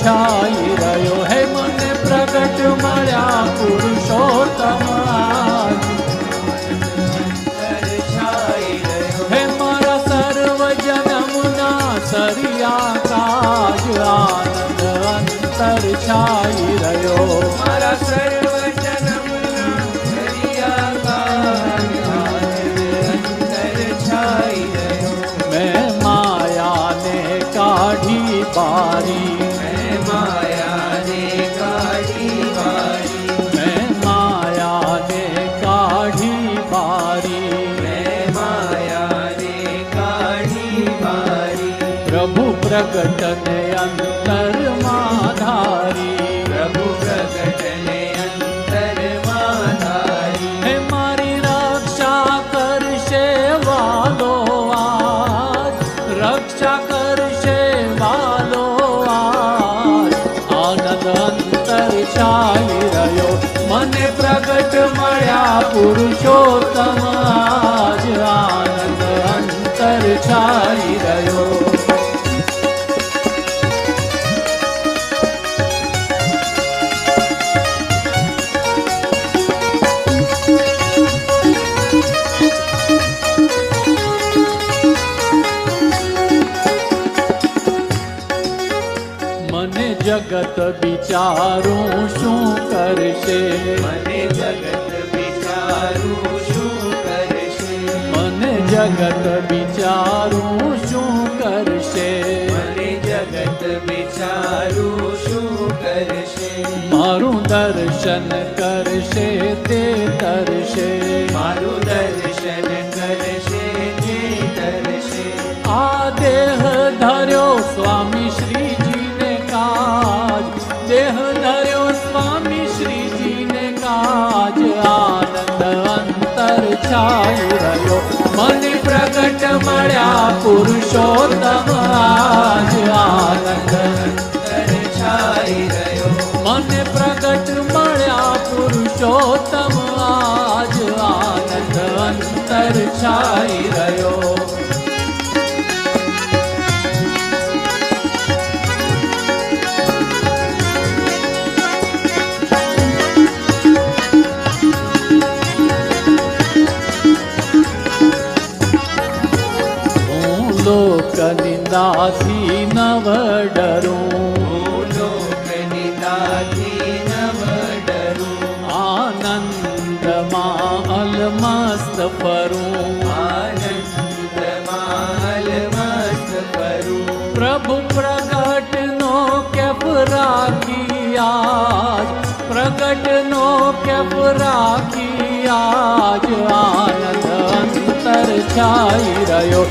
છાઈ રહ્યો. હે મને પ્રગટ મળ્યા પુરુષોત્તમ હે મારા સર્વ જન્મના સરિયા કાજ આનંદ અંતર છાઈ રહ્યો. મારા સર્વ જન્મના સરિયા કાજ આનંદ અંતર છાઈ રહ્યો. મેં માયાને કાઢી બારી મેં માયાને કાઢી બારી. મેં માયાને કાઢી બારી. મેં માયાને કાઢી બારી. પ્રભુ પ્રગટને અંતરમાં ધારી. પ્રભુ પ્રગટને અંતરમાં ધારી. હે મારી રક્ષા કરશે વાલો આજ. રક્ષા કરશે વાલો આજ. આનંદ અંતર છાઈ રહ્યો. મને પ્રગટ મળ્યા પુરુષોત્તમ આજ. આનંદ અંતર છાઈ રહ્યો. મને જગત વિચારું શું કરશે. મને જગત વિચારું શું કરશે. મને જગત વિચારું શું કરશે. મને જગત વિચારું શું કરશે. મારું દર્શન કરશે તે તરશે. મારું દર્શન કરશે તે તરશે. આ દેહ ધર્યો સ્વામી શ્રીજીને કાજ. દેહ ધર્યો સ્વામી શ્રીજીને કાજ. આનંદ અંતર છાઈ રહ્યો. મને પ્રગટ મળ્યા પુરુષોત્તમ આજ. આનંદ અંતર છાઈ રહ્યો. મને પ્રગટ મળ્યા પુરુષોત્તમ આજ. આનંદ અંતર છાઈ રહ્યો. હું લોક નિંદાથી નવ ડરું. હું લોક નિંદાથી નવ ડરું. આનંદમાં અલમસ્ત ફરું. આનંદમાં અલમસ્ત ફરું. પ્રભુ પ્રગટનો કેફ રાખી આજ. પ્રગટનો કેફ રાખી આજ. આનંદ અંતર છાઈ રહ્યો.